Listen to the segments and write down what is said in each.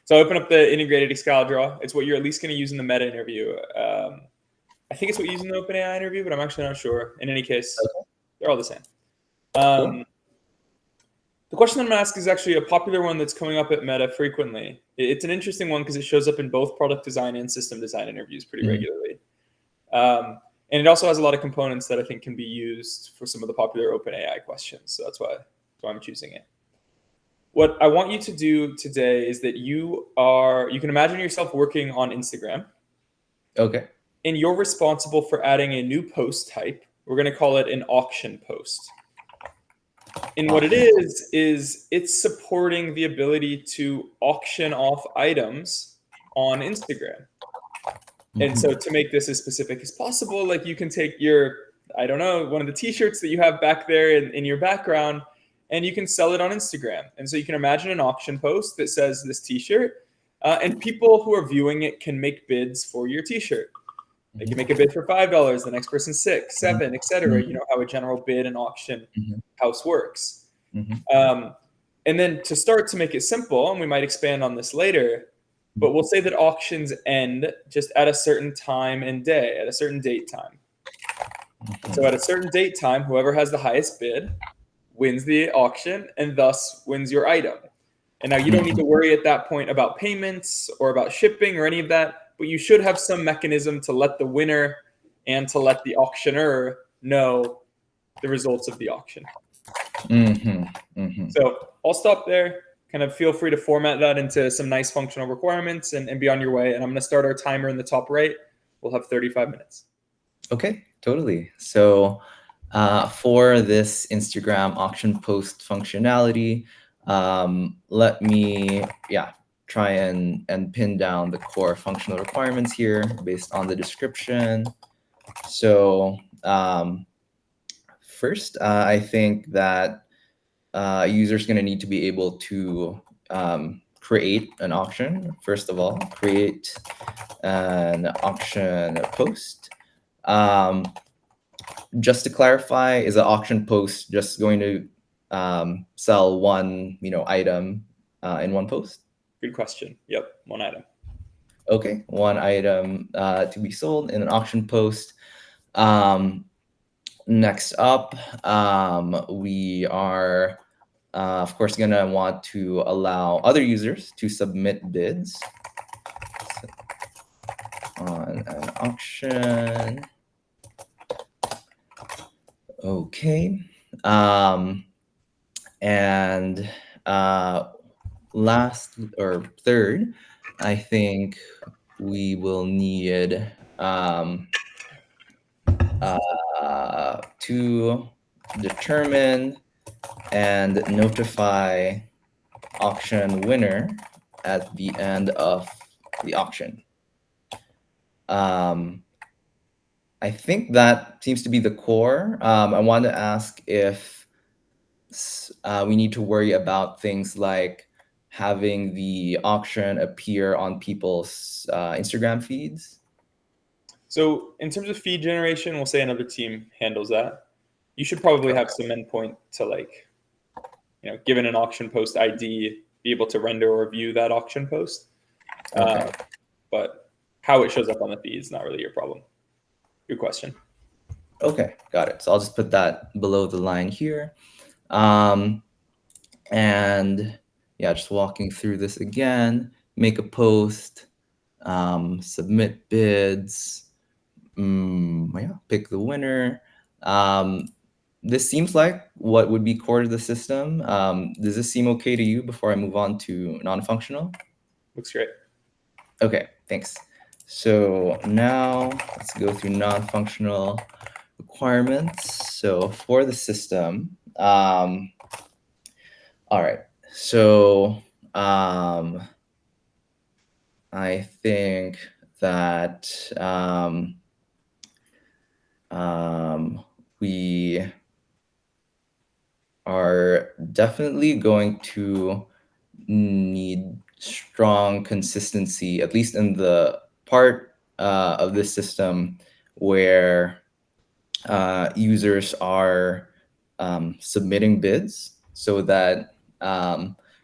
So I open up the integrated Excalibur. It's what you're at least going to use in the Meta interview. I think it's what you use in the OpenAI interview, but I'm actually not sure. In any case, they're all the same. Cool. The question that I'm going to ask is actually a popular one that's coming up at Meta frequently. It's an interesting one because it shows up in both product design and system design interviews pretty regularly. And it also has a lot of components that I think can be used for some of the popular OpenAI questions. So that's why I'm choosing it. What I want you to do today is that you can imagine yourself working on Instagram. Okay. And you're responsible for adding a new post type. We're going to call it an auction post. And what it is it's supporting the ability to auction off items on Instagram. And so to make this as specific as possible, like you can take your, I don't know, one of the t-shirts that you have back there in your background, and you can sell it on Instagram. And so you can imagine an auction post that says this t-shirt, and people who are viewing it can make bids for your t-shirt. They can make a bid for $5, the next person $6, $7, etc. You know how a general bid and auction house works. And then to start to make it simple, and we might expand on this later, but we'll say that auctions end just at a certain time and day, at a certain date time. So at a certain date time, whoever has the highest bid wins the auction and thus wins your item. And now you don't need to worry at that point about payments or about shipping or any of that, but you should have some mechanism to let the winner and to let the auctioneer know the results of the auction. So I'll stop there. Kind of feel free to format that into some nice functional requirements and be on your way. And I'm going to start our timer in the top right. We'll have 35 minutes. Okay, totally. So for this Instagram auction post functionality, let me try and pin down the core functional requirements here based on the description. So first, I think that a user is going to need to be able to create an auction. First of all, create an auction post. Just to clarify, is an auction post just going to sell one item in one post? Good question. Yep, one item. Okay, one item to be sold in an auction post. Next up, we are, of course, going to want to allow other users to submit bids on an auction. Okay. And last or third, I think we will need to determine and notify auction winner at the end of the auction. I think that seems to be the core. I want to ask if we need to worry about things like having the auction appear on people's Instagram feeds. So in terms of feed generation, we'll say another team handles that. You should probably have some endpoint to given an auction post ID, be able to render or view that auction post. But how it shows up on the feed is not really your problem. Good question. Okay, got it. So I'll just put that below the line here. And just walking through this again, make a post, submit bids, pick the winner. This seems like what would be core to the system. Does this seem okay to you before I move on to non-functional? Looks great. Okay, thanks. So now let's go through non-functional requirements. So for the system, all right. So I think that we are definitely going to need strong consistency, at least in the part of this system where users are submitting bids, so that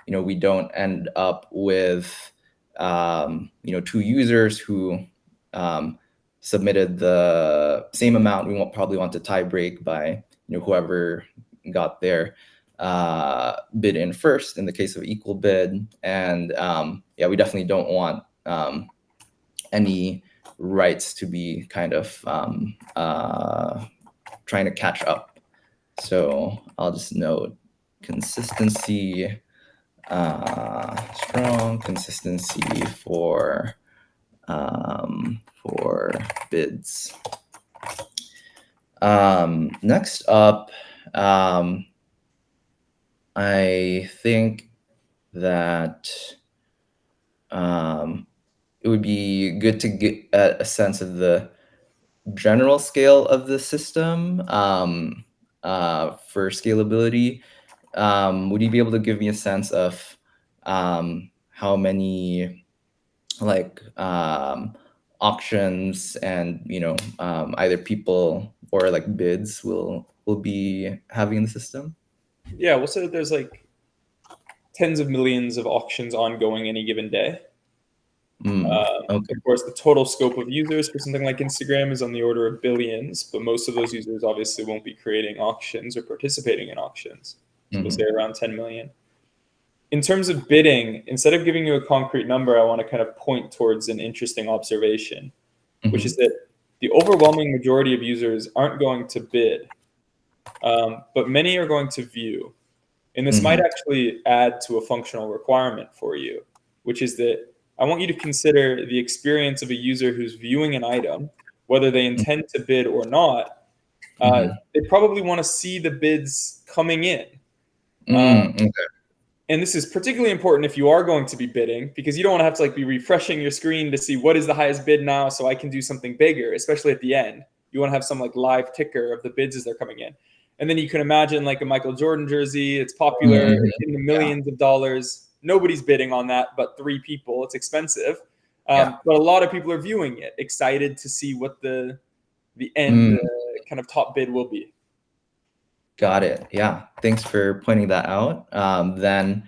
we don't end up with two users who submitted the same amount. We won't probably want to tie break by whoever got their bid in first in the case of equal bid. And we definitely don't want any rights to be kind of trying to catch up. So I'll just note consistency, strong consistency for bids. Next up, I think that it would be good to get a sense of the general scale of the system for scalability. Would you be able to give me a sense of how many auctions and either people or bids will be having in the system? Yeah, we'll say that there's like tens of millions of auctions ongoing any given day. Okay. Of course, the total scope of users for something like Instagram is on the order of billions, but most of those users obviously won't be creating auctions or participating in auctions. So we'll say around 10 million. In terms of bidding, instead of giving you a concrete number, I want to kind of point towards an interesting observation, which is that the overwhelming majority of users aren't going to bid, but many are going to view. And this might actually add to a functional requirement for you, which is that I want you to consider the experience of a user who's viewing an item, whether they intend to bid or not. They probably want to see the bids coming in. Okay. And this is particularly important if you are going to be bidding, because you don't want to have to be refreshing your screen to see what is the highest bid now so I can do something bigger, especially at the end. You want to have some live ticker of the bids as they're coming in. And then you can imagine a Michael Jordan jersey. It's popular in the millions of dollars. Nobody's bidding on that but 3 people. It's expensive. But a lot of people are viewing it, excited to see what the end kind of top bid will be. Got it. Yeah. Thanks for pointing that out. Then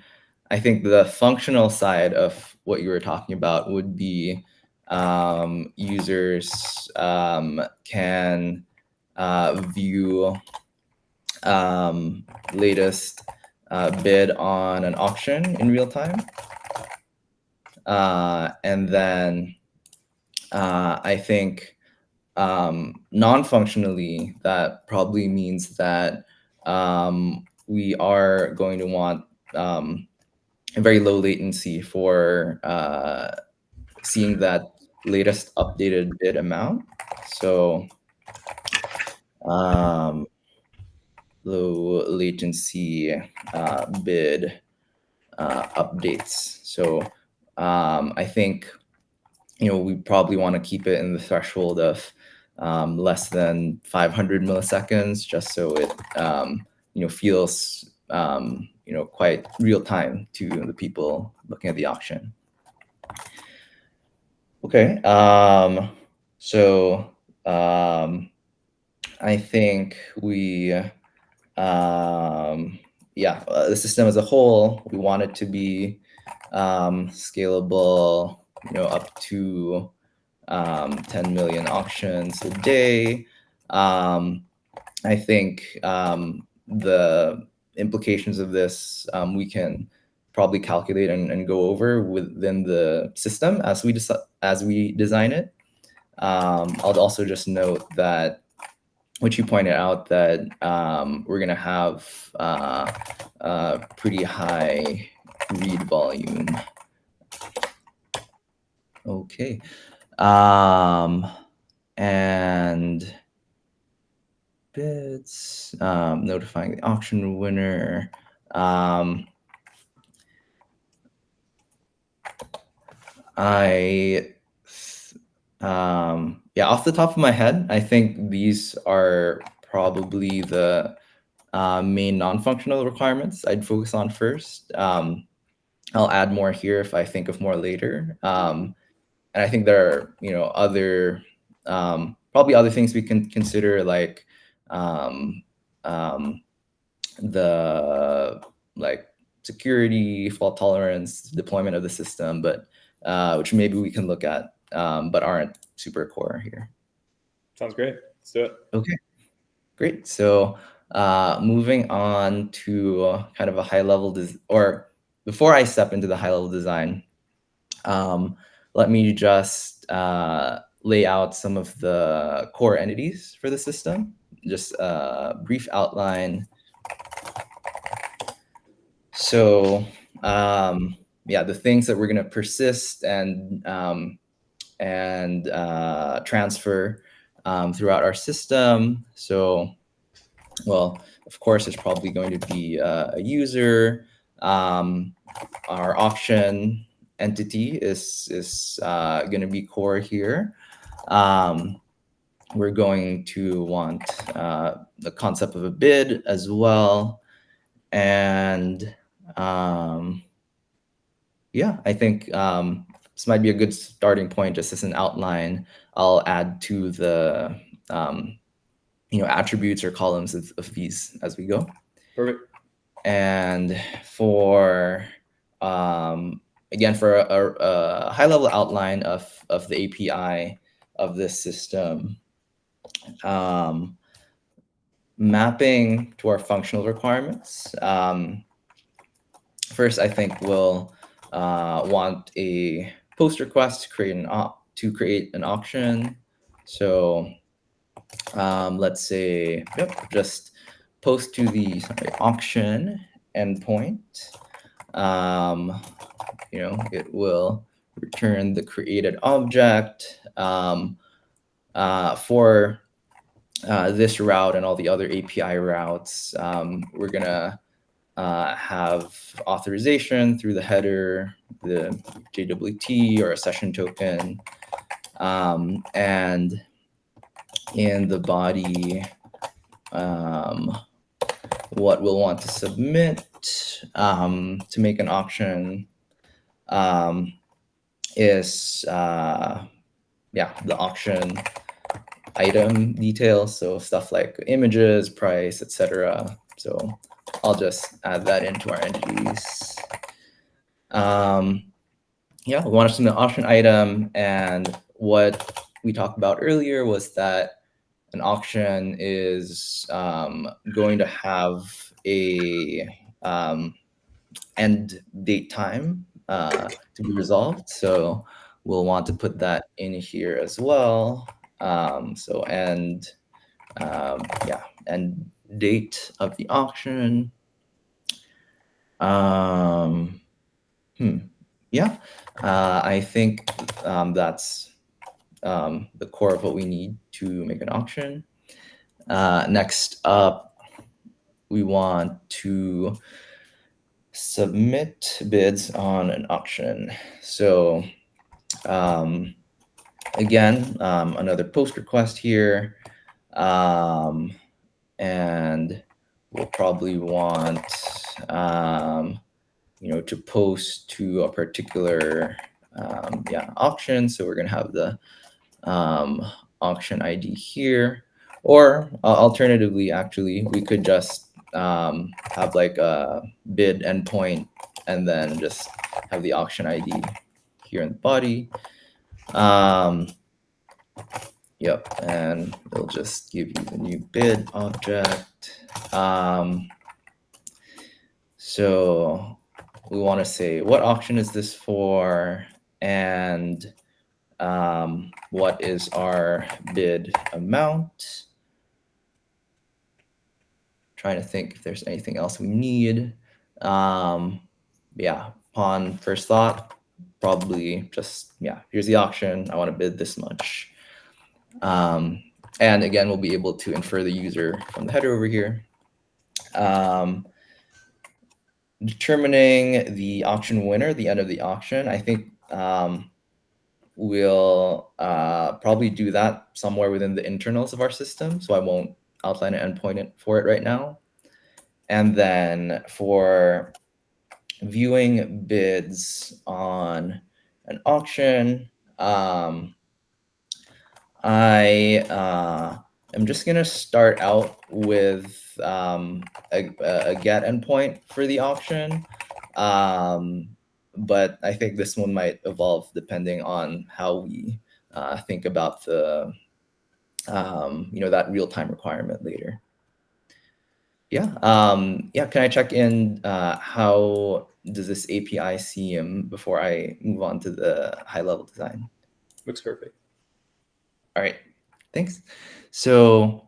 I think the functional side of what you were talking about would be users can view latest bid on an auction in real time. And then I think non-functionally, that probably means that we are going to want a very low latency for seeing that latest updated bid amount. So low latency bid updates. So I think we probably want to keep it in the threshold of less than 500 milliseconds, just so it feels quite real time to the people looking at the auction. Okay, so I think we the system as a whole, we want it to be scalable, up to 10 million auctions a day. I think the implications of this we can probably calculate and go over within the system as we design it. I'll also just note that, which you pointed out, that we're going to have a pretty high read volume. Okay. And bids, notifying the auction winner. Off the top of my head, I think these are probably the main non-functional requirements I'd focus on first. I'll add more here if I think of more later. And I think there are, other probably other things we can consider, the security, fault tolerance, deployment of the system, but which maybe we can look at, but aren't super core here. Sounds great. Let's do it. Okay, great. So moving on to kind of a high level, or before I step into the high level design, let me just lay out some of the core entities for the system. Just a brief outline. So yeah, the things that we're going to persist and transfer throughout our system. So, well, of course, there's probably going to be a user. Our auction entity is going to be core here. We're going to want the concept of a bid as well. And yeah, I think this might be a good starting point just as an outline. I'll add to the attributes or columns of these as we go. Perfect. And for again, for a high level outline of the API of this system, mapping to our functional requirements. First, I think we'll want a post request to create an auction. So let's say, just post to the auction endpoint. It will return the created object for this route and all the other API routes. We're gonna have authorization through the header, the JWT or a session token, and in the body, what we'll want to submit to make an auction is the auction item details, so stuff like images, price, etc. So I'll just add that into our entities. We want to submit an auction item, and what we talked about earlier was that an auction is going to have a end date time to be resolved. So we'll want to put that in here as well. So end date of the auction. I think that's the core of what we need to make an auction. Next up, we want to submit bids on an auction. So again, another post request here. And we'll probably want to post to a particular auction. So we're going to have the auction ID here, or alternatively, actually, we could just have like a bid endpoint and then just have the auction ID here in the body. And it'll just give you the new bid object. So we want to say, what auction is this for? And what is our bid amount? Trying to think if there's anything else we need. Upon first thought, probably just, here's the auction. I want to bid this much. And again, we'll be able to infer the user from the header over here. Determining the auction winner, the end of the auction, I think we'll probably do that somewhere within the internals of our system. So I won't outline an endpoint for it right now. And then for viewing bids on an auction, I am just going to start out with a get endpoint for the auction. But I think this one might evolve depending on how we think about the that real-time requirement later. Yeah. Yeah. Can I check in? How does this API seem before I move on to the high-level design? Looks perfect. All right. Thanks. So,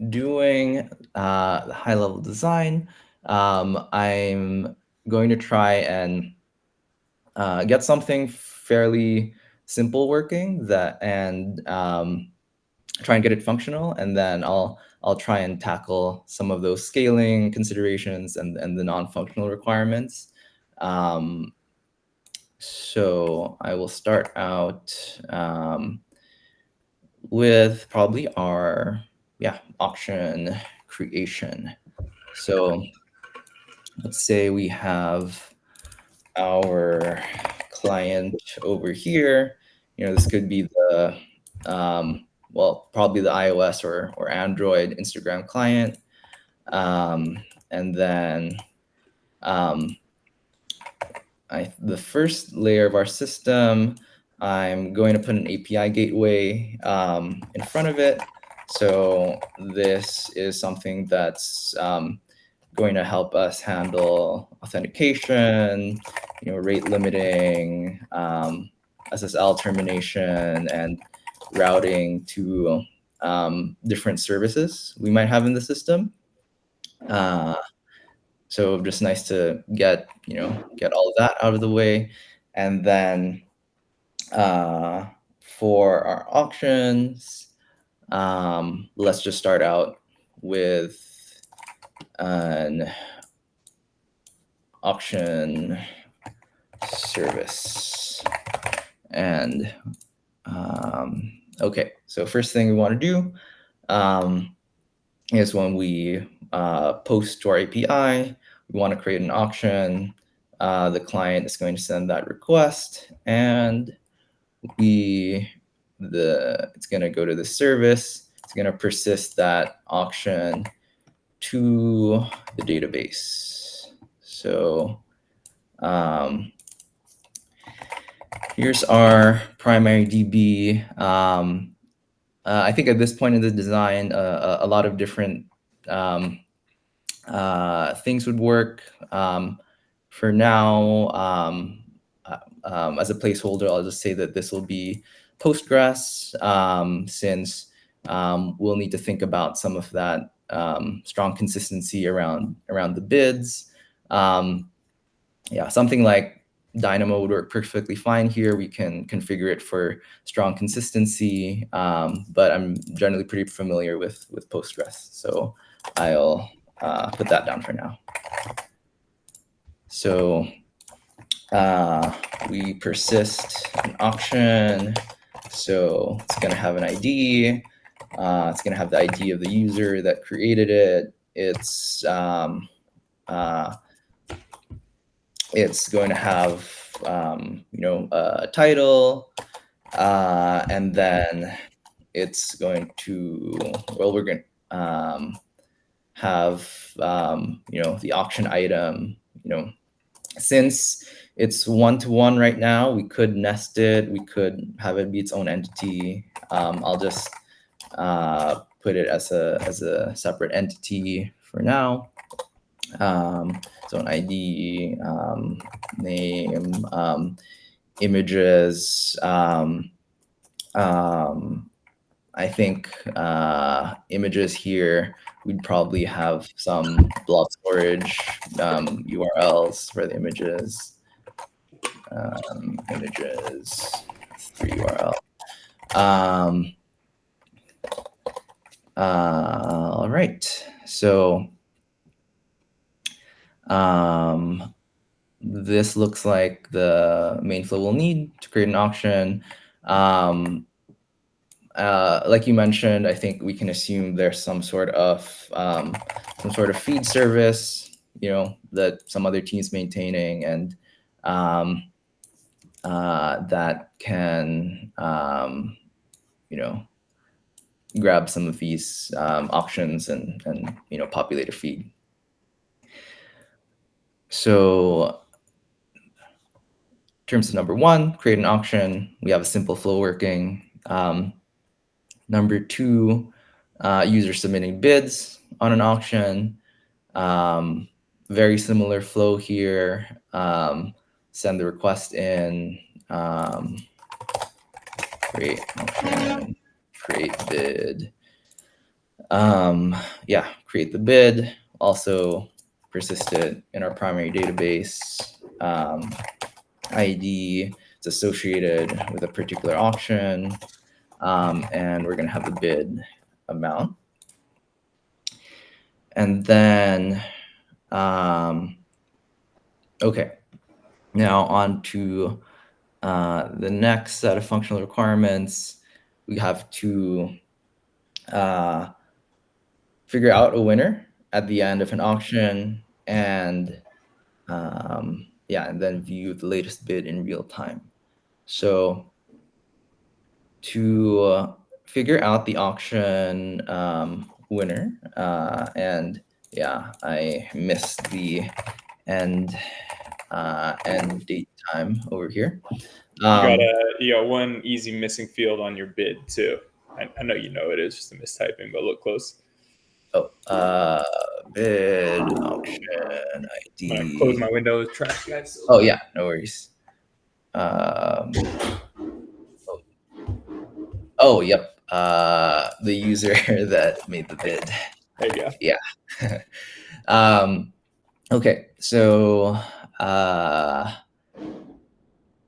doing the high-level design, I'm going to try and get something fairly simple working and try and get it functional, and then I'll try and tackle some of those scaling considerations and the non-functional requirements. So I will start out with probably our auction creation. So let's say we have our client over here. This could be the probably the iOS or Android Instagram client. And then the first layer of our system, I'm going to put an API gateway in front of it. So this is something that's going to help us handle authentication, rate limiting, SSL termination, and routing to different services we might have in the system. So just nice to get all of that out of the way, and then for our auctions, let's just start out with an auction service. And okay, so first thing we want to do is when we post to our API, we want to create an auction. The client is going to send that request, and it's going to go to the service. It's going to persist that auction to the database. So here's our primary DB. I think at this point in the design, a lot of different things would work. For now, as a placeholder, I'll just say that this will be Postgres, since we'll need to think about some of that strong consistency around the bids. Something like Dynamo would work perfectly fine here. We can configure it for strong consistency, but I'm generally pretty familiar with Postgres, so I'll put that down for now. So we persist an auction. So it's going to have an ID. It's going to have the ID of the user that created it. It's going to have a title, and then it's going to we're going to have the auction item. Since it's one-to-one right now, we could nest it. We could have it be its own entity. I'll just put it as a separate entity for now. So an ID, name, images. I think images here, we'd probably have some blob storage URLs for the images. Images for URL. All right. So this looks like the main flow we'll need to create an auction. Like you mentioned, I think we can assume there's some sort of feed service, that some other team's maintaining, and that can, grab some of these auctions and populate a feed. So in terms of number one, create an auction. We have a simple flow working. Number two, users submitting bids on an auction. Very similar flow here. Send the request in, create auction, create bid. Create the bid. Also persist it in our primary database. ID is associated with a particular auction. And we're going to have the bid amount. And then, okay, now on to the next set of functional requirements. We have to figure out a winner at the end of an auction, and and then view the latest bid in real time. So to figure out the auction winner, and yeah, I missed the end date time over here. You got one easy missing field on your bid too. I know you know it is just a mistyping, but look close. Bid auction ID. I'm gonna close my window, trash guys. Oh yeah, no worries. Yep. The user that made the bid. There you go. Yeah. Okay, so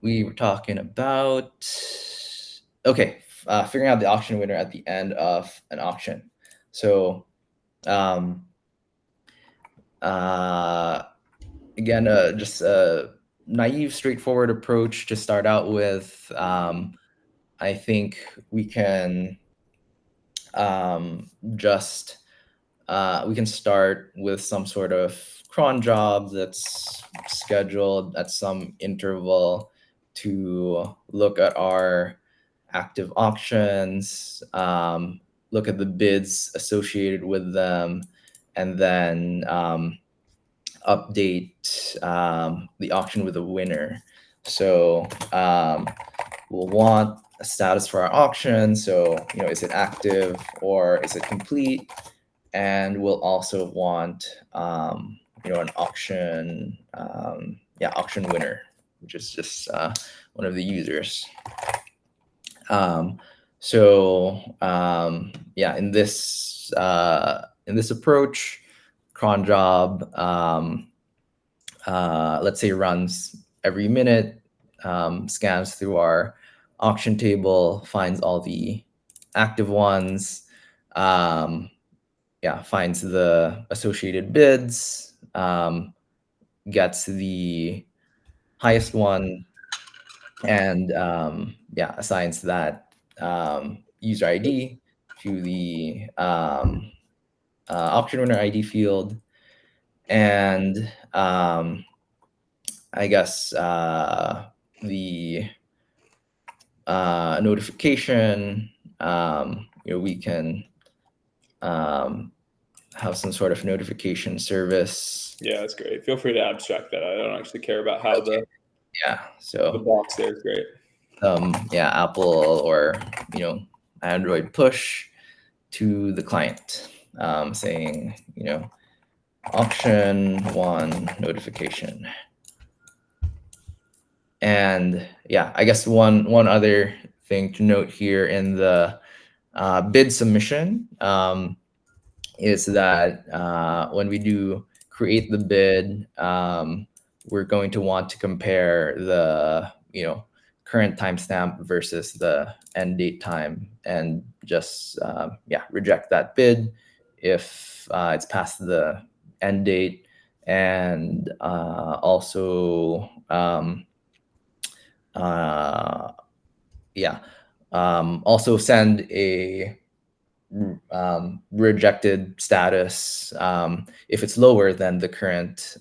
we were talking about figuring out the auction winner at the end of an auction. So again, just a naive, straightforward approach to start out with. I think we can we can start with some sort of cron job that's scheduled at some interval to look at our active auctions, look at the bids associated with them, and then update the auction with a winner. So we'll want a status for our auction. So, is it active or is it complete? And we'll also want, an auction, auction winner, which is just one of the users. In this approach, cron job, let's say runs every minute, scans through our auction table, finds all the active ones, finds the associated bids, gets the highest one, and assigns that user ID to the auction winner ID field. And I guess the notification, we can have some sort of notification service. Yeah, that's great. Feel free to abstract that. I don't actually care about how the box there is great. Apple or Android push to the client, saying auction one notification. And I guess one other thing to note here in the bid submission is that when we do create the bid, we're going to want to compare the current timestamp versus the end date time, and just reject that bid if it's past the end date, and also also send a rejected status if it's lower than the current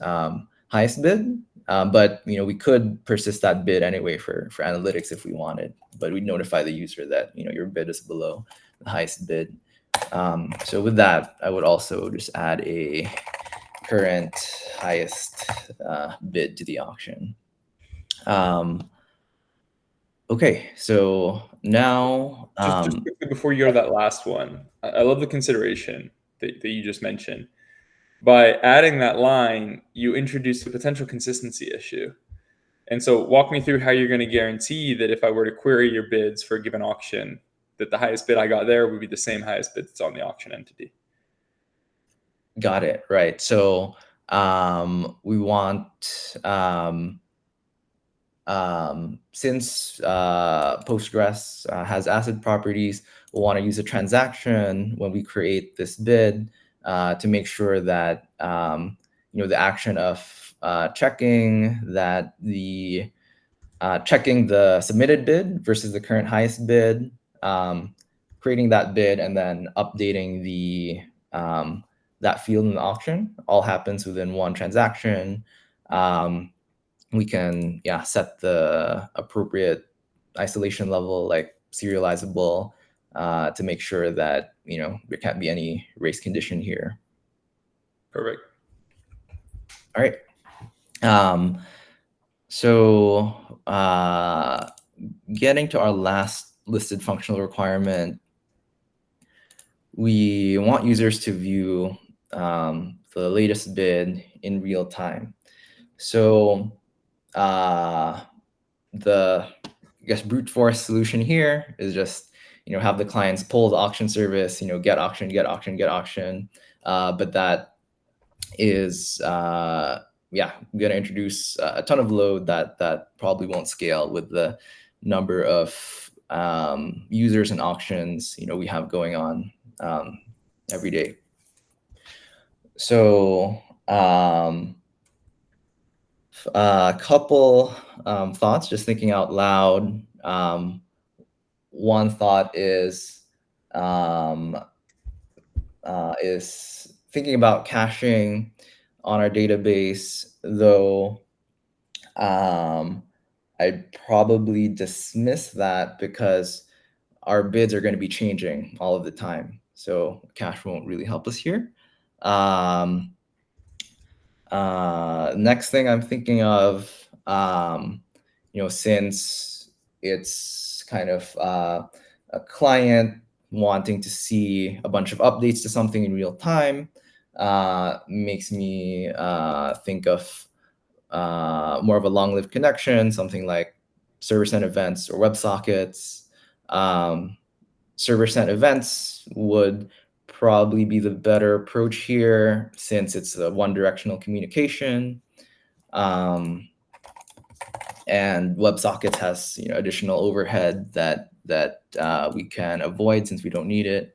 highest bid. But we could persist that bid anyway for analytics if we wanted, but we'd notify the user that your bid is below the highest bid. So with that, I would also just add a current highest bid to the auction. Okay, so now Just quickly before you go to that last one, I love the consideration that you just mentioned. By adding that line, you introduce a potential consistency issue. And so walk me through how you're going to guarantee that if I were to query your bids for a given auction, that the highest bid I got there would be the same highest bid that's on the auction entity. got it, right. So we want since Postgres has ACID properties, we'll want to use a transaction when we create this bid to make sure that the action of checking the submitted bid versus the current highest bid, creating that bid, and then updating that field in the auction all happens within one transaction. We can set the appropriate isolation level, like serializable, to make sure that there can't be any race condition here. Perfect. All right. So getting to our last listed functional requirement, we want users to view the latest bid in real time. So the brute force solution here is just have the clients pull the auction service, get auction, get auction, get auction. But that is going to introduce a ton of load that probably won't scale with the number of users and auctions we have going on every day. So a couple thoughts, just thinking out loud. One thought is thinking about caching on our database, though I'd probably dismiss that because our bids are going to be changing all of the time. So cache won't really help us here. Next thing I'm thinking of, since it's kind of a client wanting to see a bunch of updates to something in real time, makes me think of more of a long-lived connection, something like server-sent events or WebSockets. Server-sent events would probably be the better approach here, since it's a one-directional communication. And WebSockets has additional overhead that we can avoid since we don't need it.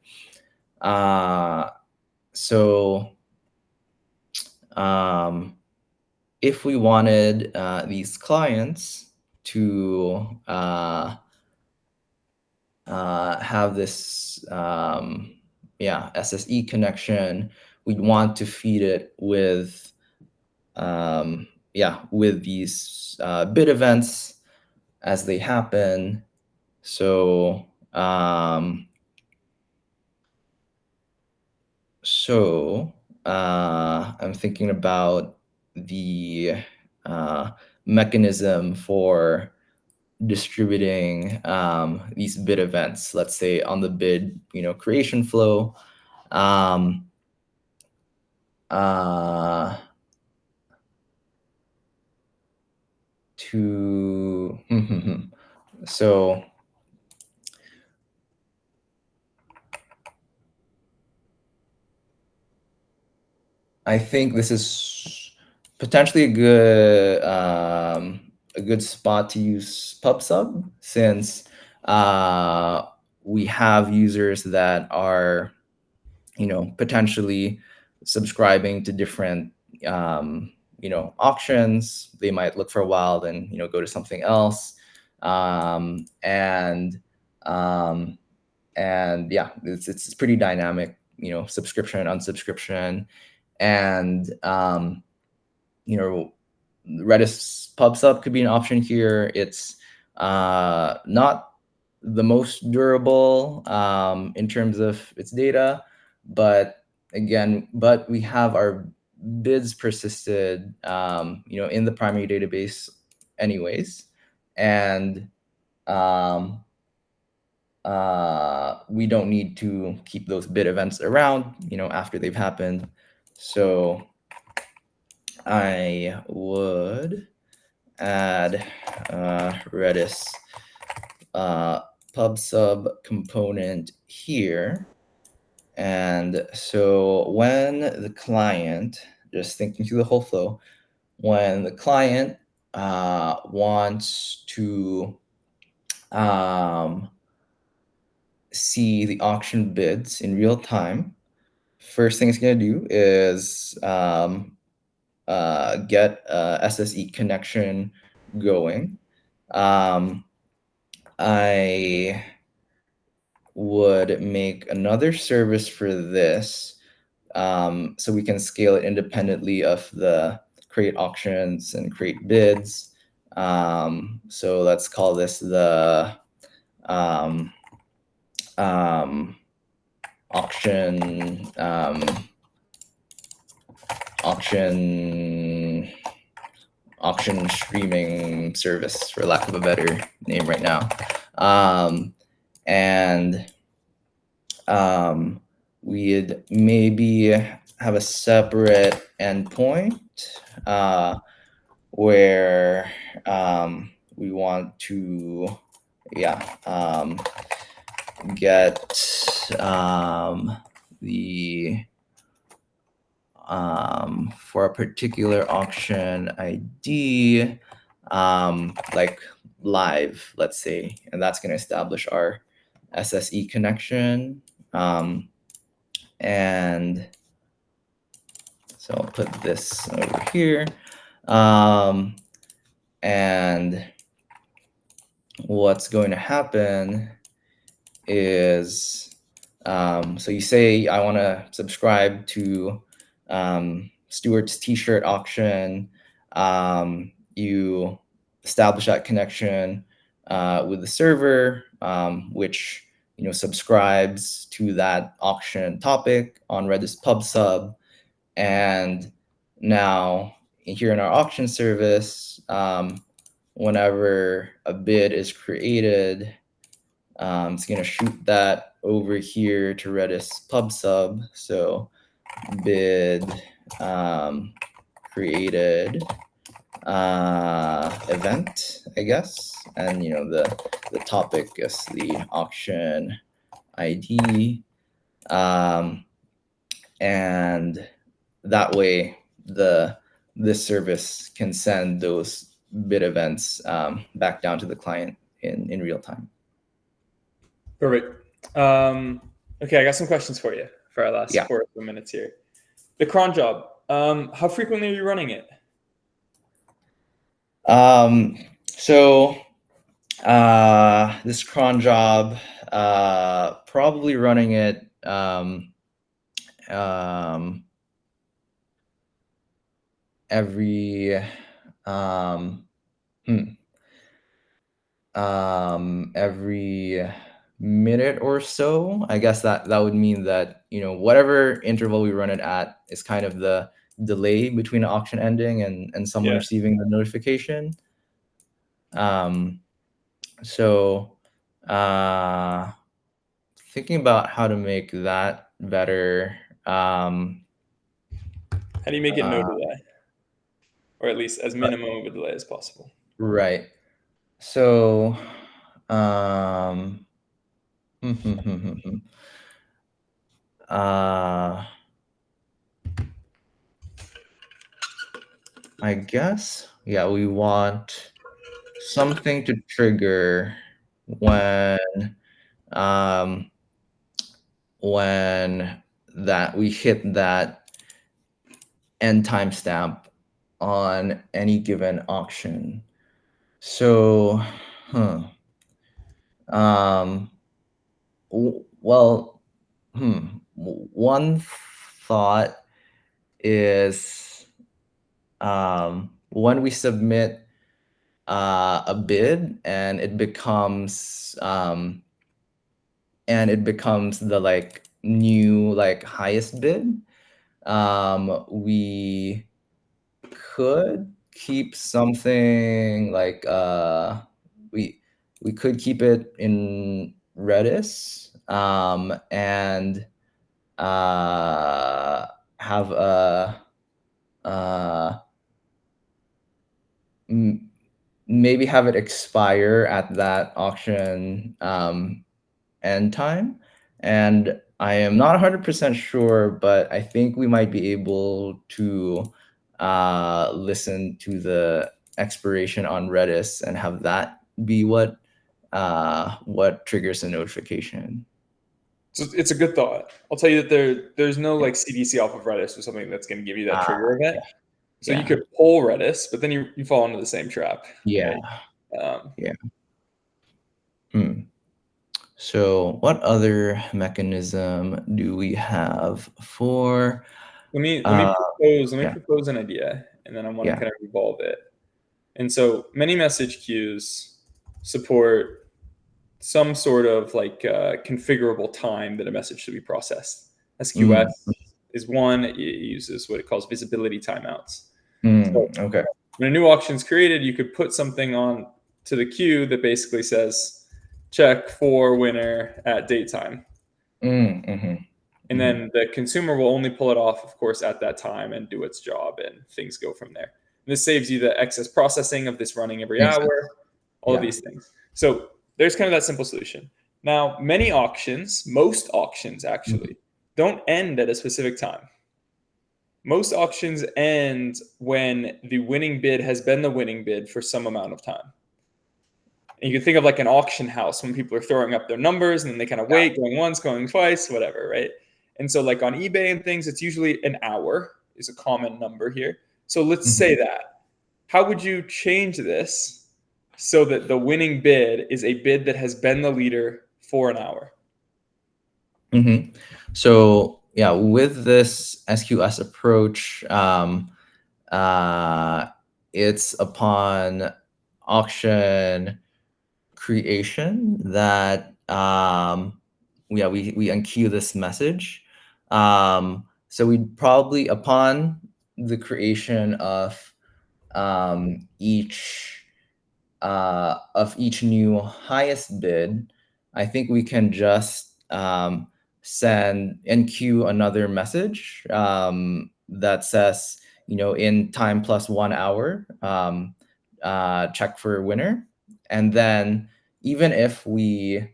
So if we wanted these clients to have this SSE connection, we'd want to feed it with these bid events as they happen. So I'm thinking about the mechanism for distributing these bid events, let's say on the bid creation flow. So I think this is potentially a good spot to use PubSub, since we have users that are potentially subscribing to different auctions. They might look for a while, then go to something else, and it's pretty dynamic, subscription, unsubscription. And Redis PubSub could be an option here. It's not the most durable in terms of its data, but we have our bids persisted, in the primary database anyways, and we don't need to keep those bid events around, after they've happened. So I would add Redis pub sub component here. And so when the client, just thinking through the whole flow, when the client wants to see the auction bids in real time, first thing it's going to do is get a SSE connection going. I would make another service for this, so we can scale it independently of the create auctions and create bids. So let's call this the auction streaming service, for lack of a better name right now. And we'd maybe have a separate endpoint where we want to get the for a particular auction ID, like live, let's say, and that's going to establish our SSE connection. And so I'll put this over here. And what's going to happen is, so you say, I want to subscribe to Stuart's t-shirt auction. You establish that connection with the server, which subscribes to that auction topic on Redis pub sub. And now here in our auction service, whenever a bid is created, it's going to shoot that over here to Redis pub sub. So bid created event, I guess, and the topic is the auction ID, and that way this service can send those bid events back down to the client in real time. Perfect. Okay, I got some questions for you for our last 4 minutes here. The cron job, how frequently are you running it? So this cron job, probably running it every every minute or so. I guess that would mean that whatever interval we run it at is kind of the delay between an auction ending and someone receiving the notification. So thinking about how to make that better. How do you make it no delay, or at least as minimum of a delay as possible? Right. So I guess, we want something to trigger when that we hit that end timestamp on any given auction. So, one thought is when we submit a bid and it becomes the new highest bid, We could keep something like we could keep it in Redis, and have a uh, m- maybe have it expire at that auction end time. And I am not 100% sure, but I think we might be able to listen to the expiration on Redis and have that be what triggers a notification. So it's a good thought. I'll tell you that there's no like CDC off of Redis or something that's going to give you that Ah, trigger event. yeah, So you yeah, could pull Redis, but then you fall into the same trap, yeah, right? Um, yeah. Hmm. So, what other mechanism do we have for? let me Uh, yeah, propose an idea, and then I want to yeah. kind of evolve it. And so many message queues support some sort of like configurable time that a message should be processed. SQS Mm, is one. It uses what it calls visibility timeouts. So okay. when a new auction is created, you could put something on to the queue that basically says check for winner at date time. Mm-hmm, And mm-hmm. then the consumer will only pull it off, of course, at that time and do its job, and things go from there. And this saves you the excess processing of this running every Makes sense. hour, all of Yeah. these things. So there's kind of that simple solution. Now, many auctions, most auctions Mhm. actually, don't end at a specific time. Most auctions end when the winning bid has been the winning bid for some amount of time. And you can think of like an auction house when people are throwing up their numbers and then they kind of wait, going once, going twice, whatever, right? And so, like on eBay and things, it's usually an hour is a common number here. So let's Mhm. say that. How would you change this so that the winning bid is a bid that has been the leader for an hour? Mhm. So yeah, with this SQS approach, uh, it's upon auction creation that yeah, we unqueue this message. So we probably upon the creation each of each new highest bid, I think we can just send and queue another message that says, in time plus 1 hour, check for winner. And then even if we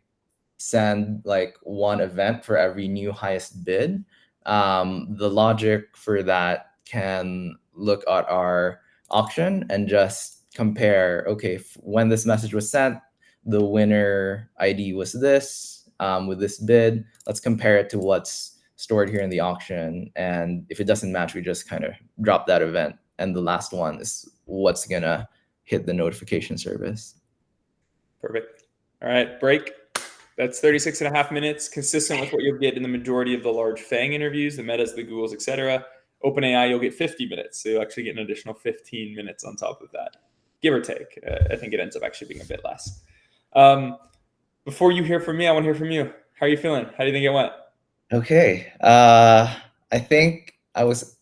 send like one event for every new highest bid, the logic for that can look at our auction and just compare, okay, when this message was sent, the winner ID was this, with this bid. Let's compare it to what's stored here in the auction. And if it doesn't match, we just kind of drop that event. And the last one is what's going to hit the notification service. Perfect. All right, break. That's 36 and a half minutes, consistent with what you'll get in the majority of the large FANG interviews, the Metas, the Googles, etc. OpenAI, you'll get 50 minutes. So you'll actually get an additional 15 minutes on top of that, give or take. I think it ends up actually being a bit less. Um, before you hear from me, I want to hear from you. How are you feeling? How do you think it went? Okay. I think I was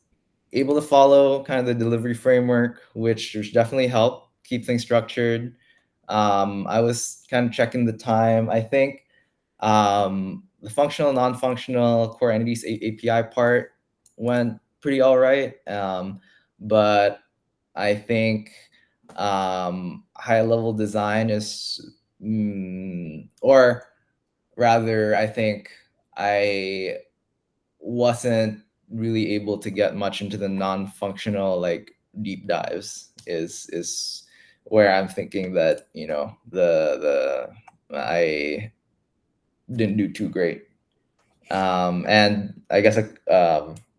able to follow kind of the delivery framework, which definitely helped keep things structured. I was kind of checking the time. I think the functional, non-functional core entities API part went pretty all right. But I think high level design is, or rather, I think I wasn't really able to get much into the non-functional like deep dives is where I'm thinking that the I didn't do too great, and I guess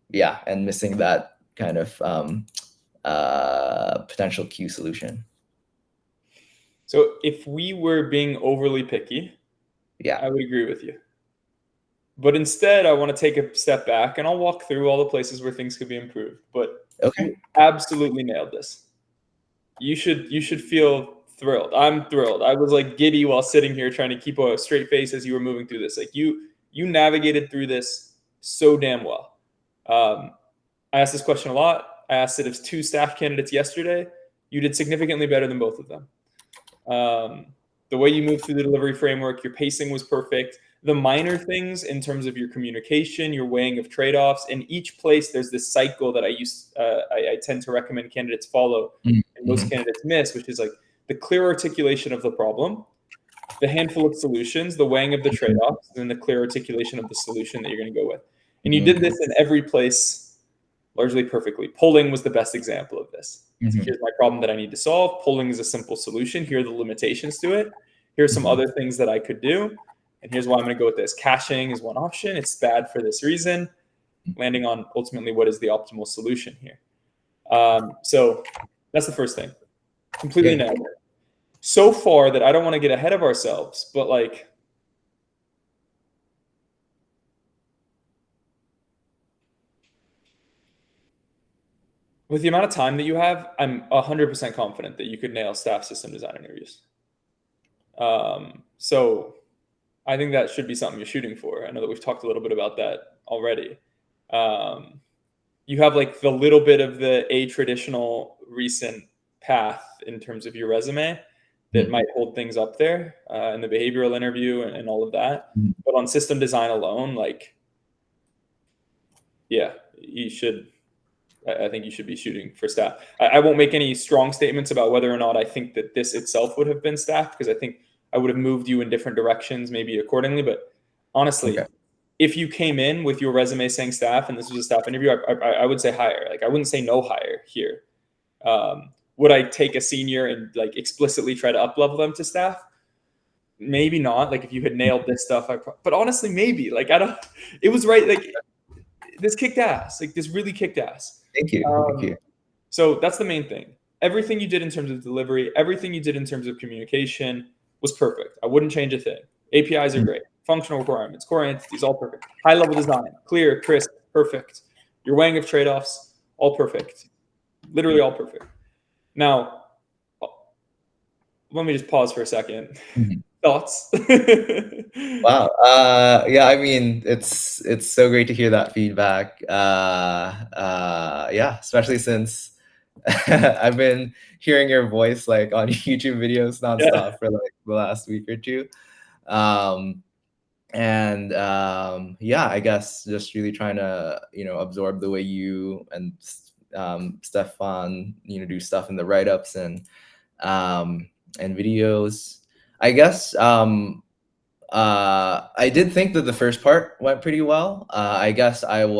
yeah, and missing that kind of potential queue solution. So if we were being overly picky, Yeah. I would agree with you. But instead, I want to take a step back and I'll walk through all the places where things could be improved. But Okay. you absolutely nailed this. You should feel thrilled. I'm thrilled. I was like giddy while sitting here trying to keep a straight face as you were moving through this. Like you navigated through this so damn well. Um, I asked this question a lot. I asked it of 2 staff candidates yesterday. You did significantly better than both of them. The way you moved through the delivery framework, your pacing was perfect. The minor things in terms of your communication, your weighing of trade-offs, in each place there's this cycle that I tend to recommend candidates follow, and most candidates miss, which is like the clear articulation of the problem, the handful of solutions, the weighing of the trade-offs, and then the clear articulation of the solution that you're going to go with. And you did this in every place largely perfectly. Polling was the best example of this. Here's my problem that I need to solve. Polling is a simple solution. Here are the limitations to it. Here are some other things that I could do. And here's why I'm going to go with this. Caching is one option. It's bad for this reason. Landing on ultimately what is the optimal solution here. So that's the first thing. Completely nailed it. So far that I don't want to get ahead of ourselves, but like, with the amount of time that you have, I'm 100% confident that you could nail staff system design interviews. So I think that should be something you're shooting for. I know that we've talked a little bit about that already. You have like the little bit of the traditional recent path in terms of your resume that might hold things up there in the behavioral interview and all of that. But on system design alone, like, yeah, you should. I think you should be shooting for staff. I won't make any strong statements about whether or not I think that this itself would have been staff, because I think I would have moved you in different directions maybe accordingly. But honestly, if you came in with your resume saying staff and this was a staff interview, I would say hire. Like, I wouldn't say no hire here. Would I take a senior and like explicitly try to up level them to staff? Maybe not. Like, if you had nailed this stuff, but honestly, maybe. Like, it was right. Like, this kicked ass. Like, this really kicked ass. Thank you. Thank you. So that's the main thing. Everything you did in terms of delivery, everything you did in terms of communication was perfect. I wouldn't change a thing. APIs are great. Functional requirements, core entities, all perfect. High level design, clear, crisp, perfect. Your weighing of trade-offs, all perfect. Literally all perfect. Now, let me just pause for a second. Thoughts? Wow. Yeah, I mean, it's so great to hear that feedback. Yeah, especially since I've been hearing your voice like on YouTube videos nonstop for like the last week or two. Yeah, I guess just really trying to, absorb the way you and Stefan, do stuff in the write-ups and videos. I guess I did think that the first part went pretty well. I guess I'm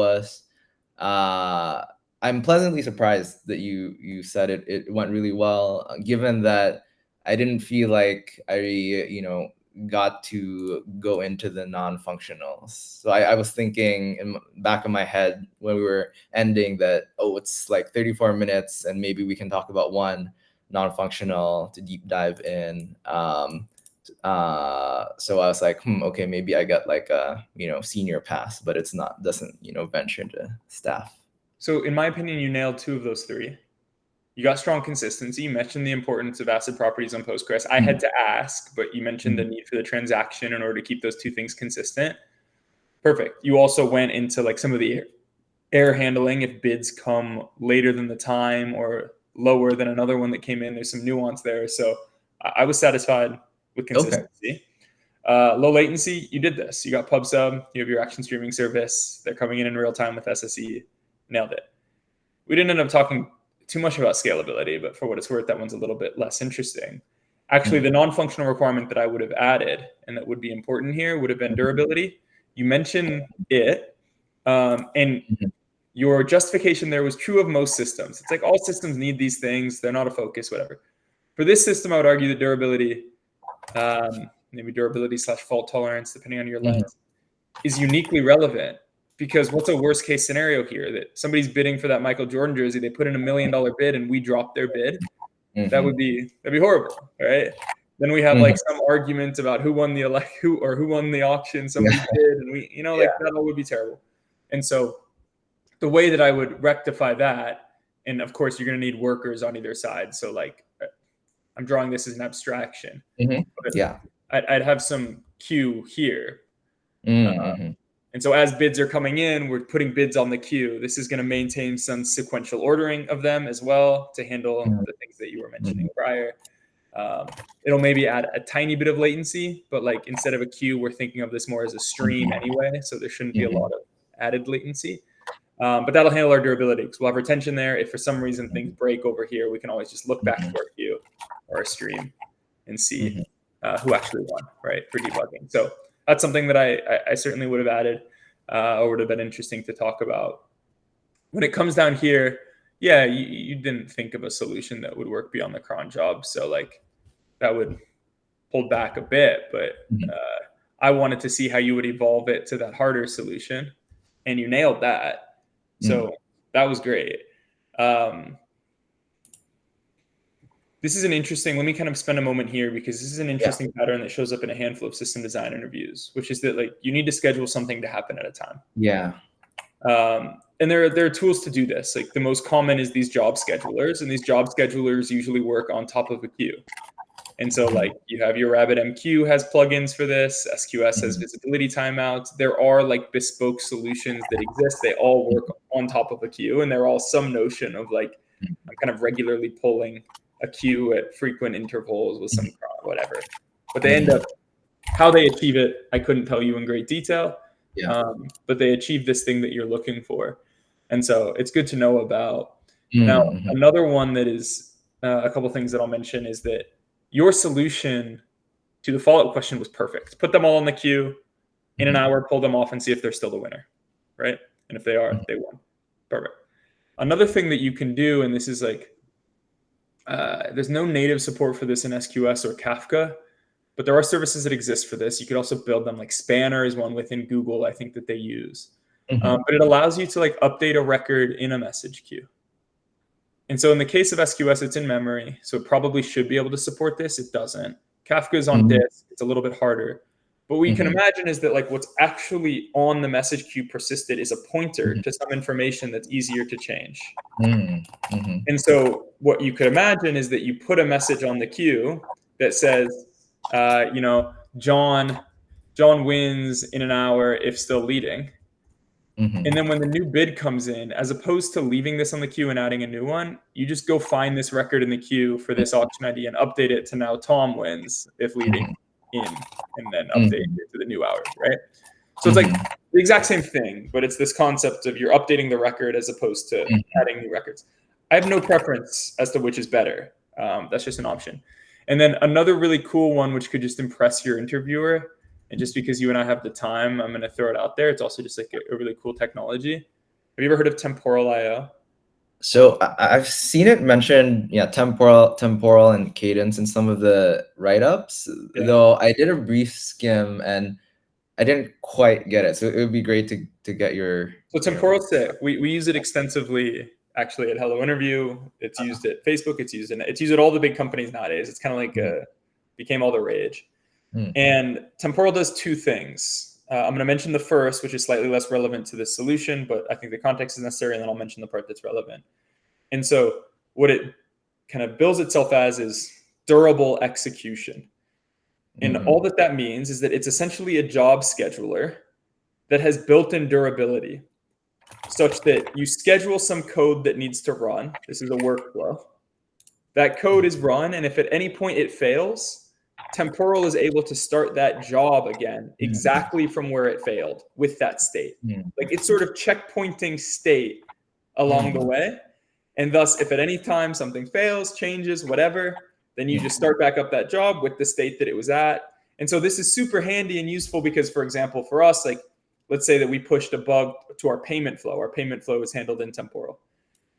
pleasantly surprised that you said it went really well, given that I didn't feel like I got to go into the non-functionals. So I was thinking in the back of my head when we were ending that, it's like 34 minutes and maybe we can talk about one non-functional to deep dive in. So I was like, okay, maybe I got like a senior pass, but doesn't venture into staff. So in my opinion, you nailed 2 of those 3. You got strong consistency. You mentioned the importance of ACID properties on Postgres. I had to ask, but you mentioned the need for the transaction in order to keep those 2 things consistent. Perfect. You also went into like some of the error handling if bids come later than the time or lower than another one that came in. There's some nuance there. So I was satisfied with consistency. Low latency, you did this. You got PubSub, you have your action streaming service. They're coming in real time with SSE. Nailed it. We didn't end up talking too much about scalability, but for what it's worth, that one's a little bit less interesting. Actually, the non-functional requirement that I would have added and that would be important here would have been durability. You mentioned it, and your justification there was true of most systems. It's like all systems need these things. They're not a focus, whatever. For this system, I would argue that durability, maybe durability / fault tolerance, depending on your lens, is uniquely relevant. Because what's a worst case scenario here? That somebody's bidding for that Michael Jordan jersey, they put in $1 million bid and we drop their bid. That'd be horrible, right? Then we have like some argument about who won the auction, somebody did, and we, that all would be terrible. And so the way that I would rectify that, and of course you're going to need workers on either side. So like, I'm drawing this as an abstraction. I'd have some queue here. And And so as bids are coming in, we're putting bids on the queue. This is going to maintain some sequential ordering of them as well to handle the things that you were mentioning prior. It'll maybe add a tiny bit of latency, but like instead of a queue, we're thinking of this more as a stream anyway. So there shouldn't be a lot of added latency. But that'll handle our durability because we'll have retention there. If for some reason things break over here, we can always just look back to our queue or our stream and see who actually won, right, for debugging. So that's something that I certainly would have added or would have been interesting to talk about. When it comes down here, yeah, you didn't think of a solution that would work beyond the cron job. So like that would hold back a bit, but I wanted to see how you would evolve it to that harder solution, and you nailed that. So that was great. This is an interesting, let me kind of spend a moment here because this is an interesting pattern that shows up in a handful of system design interviews, which is that like you need to schedule something to happen at a time. Yeah. And there are tools to do this. Like the most common is these job schedulers, and these job schedulers usually work on top of a queue. And so like you have your RabbitMQ has plugins for this, SQS has visibility timeouts. There are like bespoke solutions that exist. They all work on top of a queue, and they're all some notion of like I'm kind of regularly pulling a queue at frequent intervals with some whatever. But they end up, how they achieve it, I couldn't tell you in great detail. But they achieve this thing that you're looking for. And so it's good to know about. Now, another one that is a couple things that I'll mention is that your solution to the follow-up question was perfect. Put them all in the queue in an hour, pull them off and see if they're still the winner, right? And if they are, they won. Perfect. Another thing that you can do, and this is like, there's no native support for this in SQS or Kafka, but there are services that exist for this. You could also build them, like Spanner is one within Google, I think, that they use. But it allows you to like update a record in a message queue. And so in the case of SQS, it's in memory. So it probably should be able to support this. It doesn't. Kafka is on disk. It's a little bit harder. But what you can imagine is that like what's actually on the message queue persisted is a pointer to some information that's easier to change. And so what you could imagine is that you put a message on the queue that says, John wins in an hour if still leading. And then when the new bid comes in, as opposed to leaving this on the queue and adding a new one, you just go find this record in the queue for this auction ID and update it to now Tom wins if leading in, and then update it to the new hour, right? So it's like the exact same thing, but it's this concept of you're updating the record as opposed to adding new records. I have no preference as to which is better. That's just an option. And then another really cool one, which could just impress your interviewer, and just because you and I have the time, I'm going to throw it out there. It's also just like a really cool technology. Have you ever heard of Temporal IO? So I've seen it mentioned, temporal and cadence in some of the write-ups, though I did a brief skim and I didn't quite get it. So it would be great to get your... So Temporal's sick. We use it extensively, actually, at Hello Interview. It's used at Facebook. It's used at all the big companies nowadays. It's kind of like became all the rage. And Temporal does two things. I'm going to mention the first, which is slightly less relevant to this solution, but I think the context is necessary, and then I'll mention the part that's relevant. And so what it kind of bills itself as is durable execution. And all that means is that it's essentially a job scheduler that has built-in durability, such that you schedule some code that needs to run. This is a workflow. That code is run, and if at any point it fails, Temporal is able to start that job again exactly from where it failed with that state. Like it's sort of checkpointing state along the way. And thus, if at any time something fails, changes, whatever, then you just start back up that job with the state that it was at. And so this is super handy and useful because, for example, for us, like let's say that we pushed a bug to our payment flow. Our payment flow is handled in Temporal.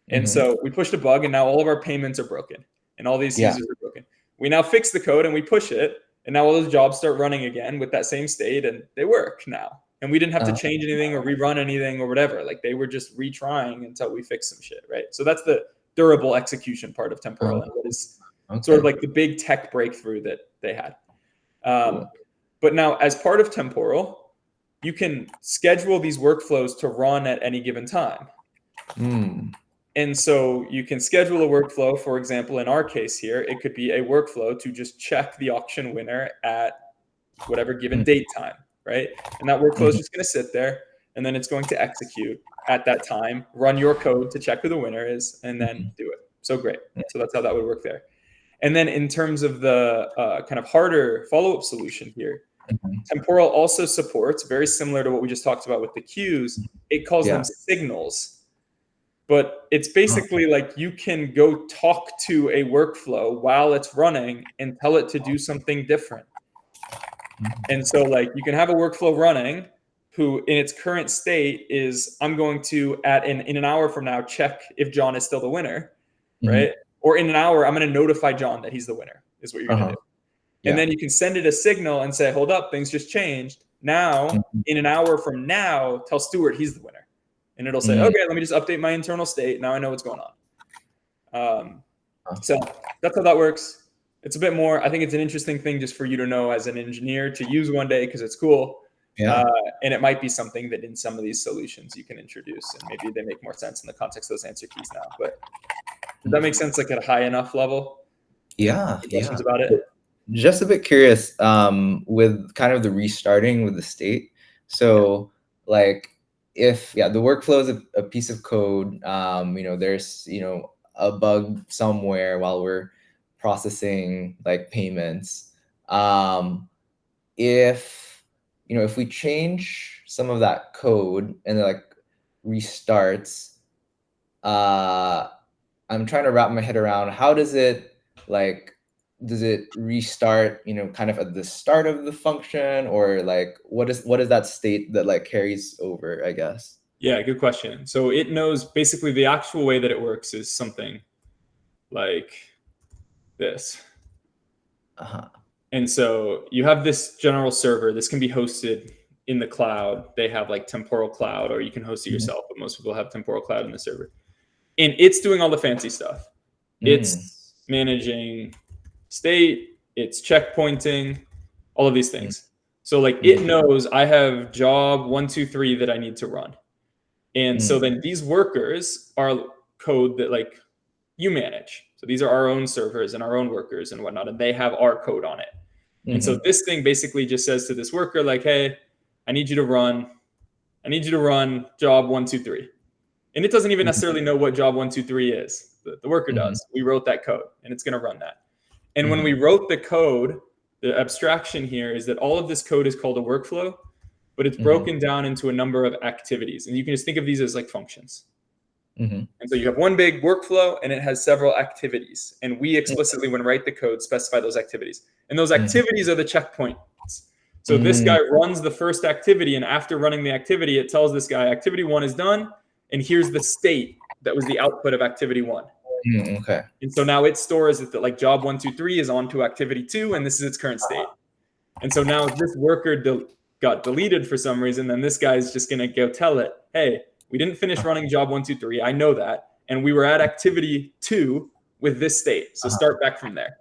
And so we pushed a bug and now all of our payments are broken and all these users are broken. We now fix the code and we push it, and now all those jobs start running again with that same state, and they work now. And we didn't have to change anything or rerun anything or whatever. Like they were just retrying until we fixed some shit, right? So that's the durable execution part of Temporal, and what is sort of like the big tech breakthrough that they had. But now, as part of Temporal, you can schedule these workflows to run at any given time. And so you can schedule a workflow. For example, in our case here, it could be a workflow to just check the auction winner at whatever given date time, right? And that workflow is just going to sit there. and then it's going to execute at that time, run your code to check who the winner is, and then do it. So great. So that's how that would work there. And then in terms of the kind of harder follow-up solution here, Temporal also supports, very similar to what we just talked about with the queues, it calls them signals. But it's basically like you can go talk to a workflow while it's running and tell it to do something different. And so like you can have a workflow running who in its current state is, I'm going to in an hour from now, check if John is still the winner, right? Or in an hour, I'm going to notify John that he's the winner is what you're going to do. And then you can send it a signal and say, hold up, things just changed. Now, in an hour from now, tell Stuart he's the winner. And it'll say, okay, let me just update my internal state. Now I know what's going on. So that's how that works. It's a bit more, I think it's an interesting thing just for you to know as an engineer to use one day because it's cool. And it might be something that in some of these solutions you can introduce and maybe they make more sense in the context of those answer keys now. But does that make sense like at a high enough level? Yeah. Questions about it? Just a bit curious with kind of the restarting with the state. So like if the workflow is a piece of code, there's a bug somewhere while we're processing like payments. If we change some of that code and it like restarts, I'm trying to wrap my head around how does it restart, kind of at the start of the function, or like what is that state that like carries over, I guess? Yeah, good question. So it knows basically the actual way that it works is something like this. And so you have this general server. This can be hosted in the cloud. They have like Temporal Cloud, or you can host it yourself, but most people have Temporal Cloud in the server. And it's doing all the fancy stuff. It's managing state, it's checkpointing, all of these things. So like it knows I have job 1, 2, 3 that I need to run. And so then these workers are code that like you manage. So these are our own servers and our own workers and whatnot, and they have our code on it. And so this thing basically just says to this worker, like, hey, I need you to run job 1, 2, 3. And it doesn't even necessarily know what job 1, 2, 3 is. The worker does. We wrote that code and it's going to run that. And when we wrote the code, the abstraction here is that all of this code is called a workflow, but it's broken down into a number of activities. And you can just think of these as like functions. And so you have one big workflow and it has several activities. And we explicitly, when we write the code, specify those activities. And those activities are the checkpoints. So this guy runs the first activity, and after running the activity, it tells this guy, activity 1 is done, and here's the state that was the output of activity 1. Okay. And so now it stores it that like job 1, 2, 3 is on to activity 2, and this is its current state. And so now if this worker got deleted for some reason, then this guy's just going to go tell it, hey, we didn't finish running job 1, 2, 3. I know that. And we were at activity 2 with this state. So start back from there.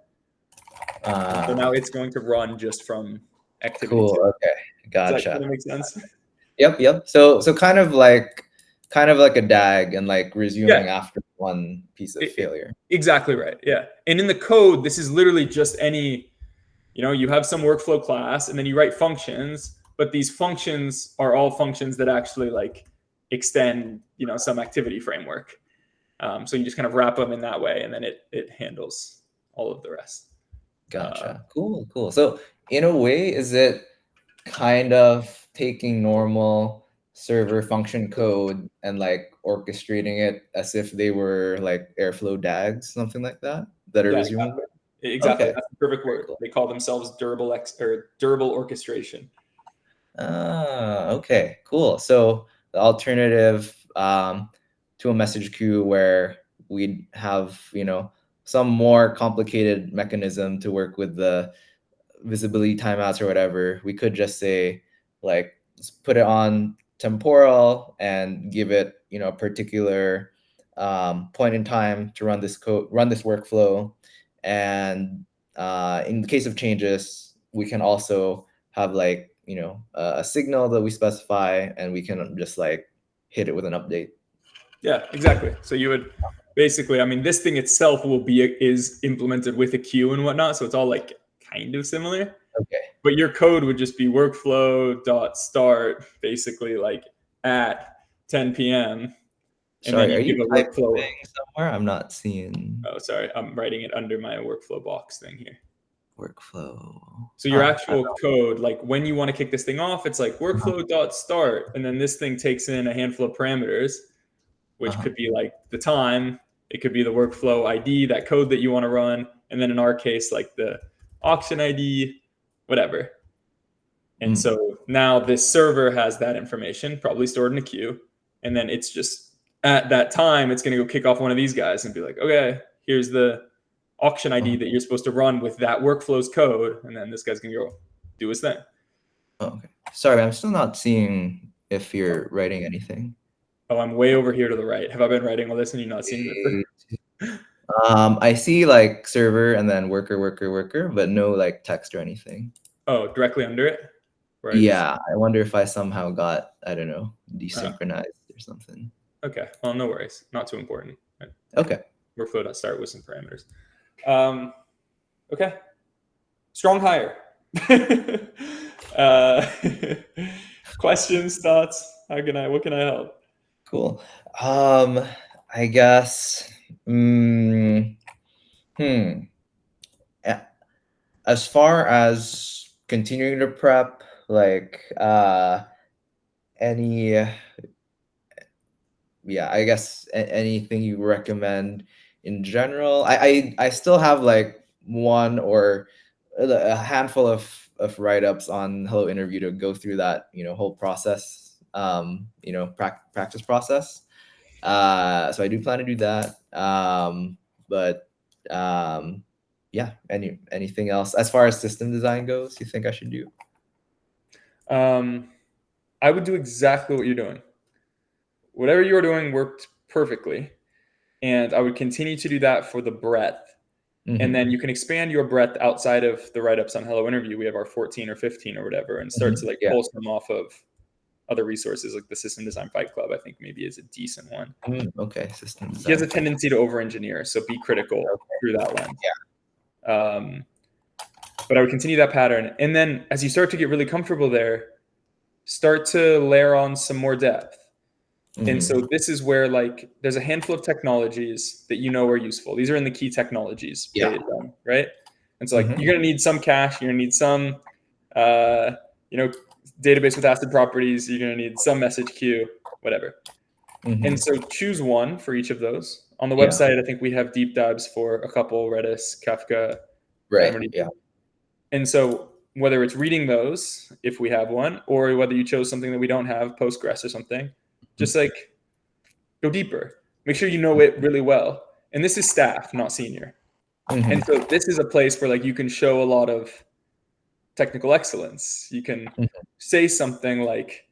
So now it's going to run just from activity 2. Okay. Gotcha. Does that kind of make sense? Yep. So kind of like a DAG and like resuming after one piece of failure. Exactly right. Yeah. And in the code, this is literally just any, you have some workflow class and then you write functions, but these functions are all functions that actually like extend, some activity framework. So you just kind of wrap them in that way, and then it handles all of the rest. Gotcha. Cool. So in a way, is it kind of taking normal server function code and like orchestrating it as if they were like Airflow DAGs, something like that are resuming? Exactly. Okay. That's the perfect word. Cool. They call themselves durable orchestration. Okay, cool. So the alternative to a message queue where we'd have, some more complicated mechanism to work with the visibility timeouts or whatever, we could just say, like, let's put it on temporal and give it, a particular point in time to run this code, run this workflow. And in the case of changes, we can also have like, a signal that we specify, and we can just like hit it with an update. Yeah, exactly. So you would basically, this thing itself is implemented with a queue and whatnot. So it's all like kind of similar. Okay. But your code would just be workflow.start, basically like at 10 p.m. And then Sorry, are you you give a typing workflow. somewhere? I'm not seeing Oh, sorry. I'm writing it under my workflow box thing here. workflow. So your actual code, like when you want to kick this thing off, it's like workflow.start. And then this thing takes in a handful of parameters, which could be like the time, it could be the workflow ID, that code that you want to run. And then in our case, like the auction ID, whatever. And so now this server has that information, probably stored in a queue. And then it's just at that time, it's going to go kick off one of these guys and be like, okay, here's the auction ID that you're supposed to run with that workflow's code. And then this guy's going to go do his thing. Okay. Sorry, I'm still not seeing if you're writing anything. Oh, I'm way over here to the right. Have I been writing all this and you're not seeing it? I see like server and then worker, but no like text or anything. Oh, directly under it? Right. Yeah, I wonder if I somehow got, I don't know, desynchronized or something. Okay, well, no worries. Not too important. Okay. Workflow.start with some parameters. Okay. Strong hire. Questions, thoughts? What can I help? Cool. I guess, as far as continuing to prep, like, I guess anything you recommend in general. I still have like one or a handful of write-ups on Hello Interview to go through that, whole process, practice process. So I do plan to do that. But yeah, anything else as far as system design goes, you think I should do? I would do exactly what you're doing. Whatever you're doing worked perfectly. And I would continue to do that for the breadth. And then you can expand your breadth outside of the write-ups on Hello Interview. We have our 14 or 15 or whatever, and start to like pull some off of other resources like the System Design Fight Club, I think maybe is a decent one. Okay, system design. He has a tendency to over-engineer, so be critical through that lens. Yeah. But I would continue that pattern. And then as you start to get really comfortable there, start to layer on some more depth. And so this is where like there's a handful of technologies that are useful. These are in the key technologies page, right? And so like you're gonna need some cache, you're gonna need some database with ACID properties, you're gonna need some message queue, whatever. And so choose one for each of those. On the website, I think we have deep dives for a couple: Redis, Kafka, right? And so whether it's reading those, if we have one, or whether you chose something that we don't have, Postgres or something, just like go deeper. Make sure you know it really well. And this is staff, not senior. And so this is a place where like you can show a lot of technical excellence. You can say something like,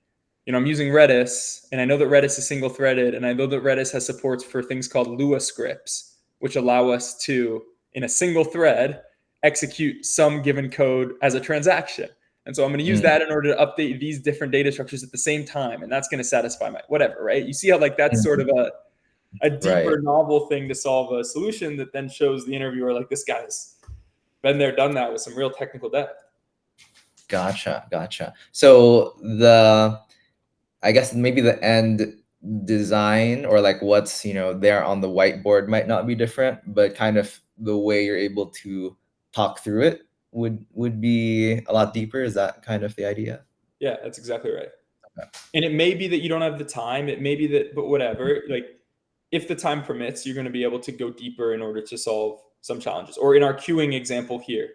I'm using Redis, and I know that Redis is single threaded, and I know that Redis has supports for things called Lua scripts, which allow us to, in a single thread, execute some given code as a transaction. And so I'm going to use that in order to update these different data structures at the same time. And that's going to satisfy my whatever, right? You see how like that's sort of a deeper novel thing to solve a solution that then shows the interviewer like this guy's been there, done that with some real technical depth. Gotcha. So I guess maybe the end design or like what's, there on the whiteboard might not be different, but kind of the way you're able to talk through it would be a lot deeper. Is that kind of the idea? Yeah, that's exactly right. Okay. And it may be that you don't have the time. It may be that, but whatever, like if the time permits, you're going to be able to go deeper in order to solve some challenges. Or in our queuing example here,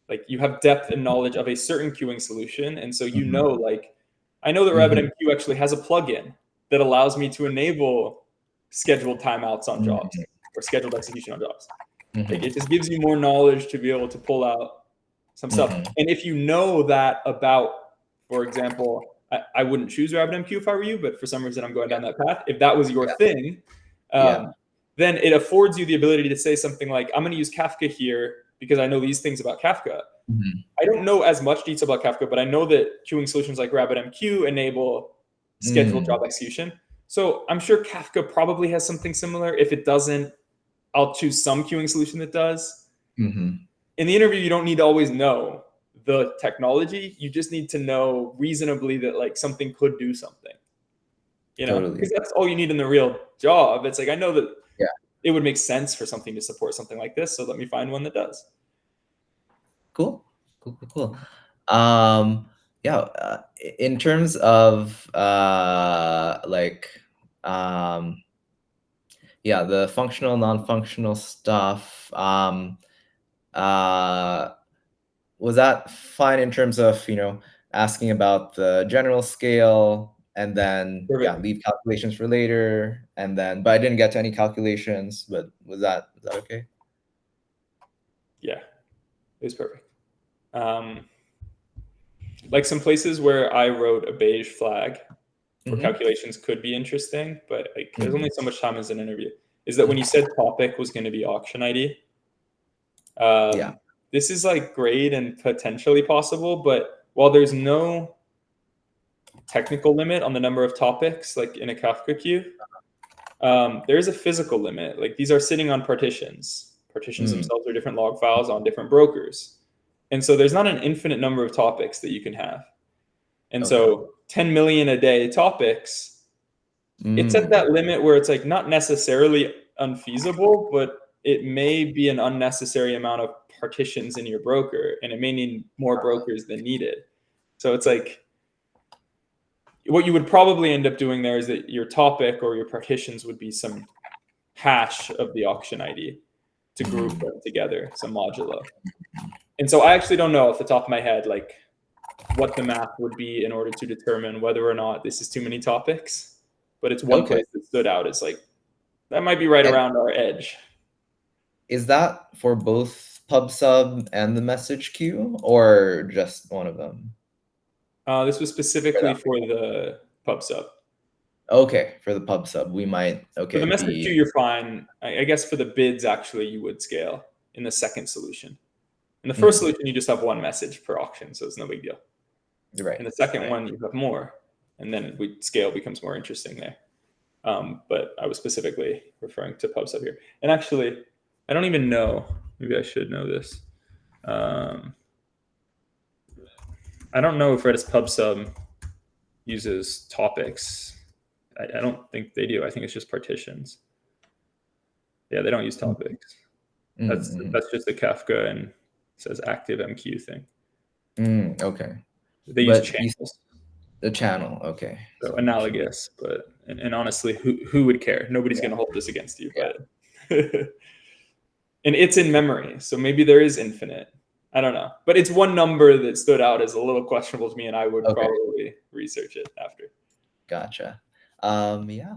like you have depth and knowledge of a certain queuing solution. And so, like, I know that RabbitMQ actually has a plugin that allows me to enable scheduled timeouts on jobs or scheduled execution on jobs. Like it just gives you more knowledge to be able to pull out some stuff. And if you know that about, for example, I wouldn't choose RabbitMQ if I were you, but for some reason I'm going down that path. If that was your thing, then it affords you the ability to say something like, I'm going to use Kafka here because I know these things about Kafka. I don't know as much detail about Kafka, but I know that queuing solutions like RabbitMQ enable scheduled job execution. So I'm sure Kafka probably has something similar. If it doesn't, I'll choose some queuing solution that does. In the interview, you don't need to always know the technology. You just need to know reasonably that like something could do something. you know, Totally. because that's all you need in the real job. It's like, I know that Yeah. it would make sense for something to support something like this, so let me find one that does. Cool. Cool. Yeah, in terms of yeah, the functional, non-functional stuff, uh, was that fine in terms of, asking about the general scale and then, yeah, Perfect. leave calculations for later, and then, but I didn't get to any calculations, but was that okay? Yeah, it was perfect. Like some places where I wrote a beige flag where Mm-hmm. calculations could be interesting, but like there's Mm-hmm. only so much time as an interview. Is that when you said topic was going to be auction ID? Yeah. This is like great and potentially possible, but while there's no technical limit on the number of topics, like in a Kafka queue, there is a physical limit. Like these are sitting on partitions. Partitions Mm. themselves are different log files on different brokers. And so there's not an infinite number of topics that you can have. And Okay. so 10 million a day topics, it's at Mm. that limit where it's like not necessarily unfeasible, but it may be an unnecessary amount of partitions in your broker, and it may need more brokers than needed. So it's like what you would probably end up doing there is that your topic or your partitions would be some hash of the auction ID to group them together, some modulo. And so I actually don't know off the top of my head, like what the math would be in order to determine whether or not this is too many topics. But it's one Okay. place that stood out as like, that might be right And around our edge. is that for both pub sub and the message queue, or just one of them? This was specifically for the pub sub. Okay, for the pub sub, we might For the message queue, you're fine. I guess for the bids, actually, you would scale in the second solution. In the first solution, you just have one message per auction, so it's no big deal. right. In the second one, you have more, and then scale becomes more interesting there. But I was specifically referring to pub sub here. And actually, I don't even know. Maybe I should know this. I don't know if Redis pub sub uses topics. I don't think they do. I think it's just partitions. Yeah, they don't use topics. That's just a Kafka and it says active MQ thing. Okay. They use channels. The channel, okay. So analogous, but and honestly, who would care? Nobody's going to hold this against you. But and it's in memory, so maybe there is infinite. I don't know, but it's one number that stood out as a little questionable to me, and I would probably research it after. Gotcha. Yeah.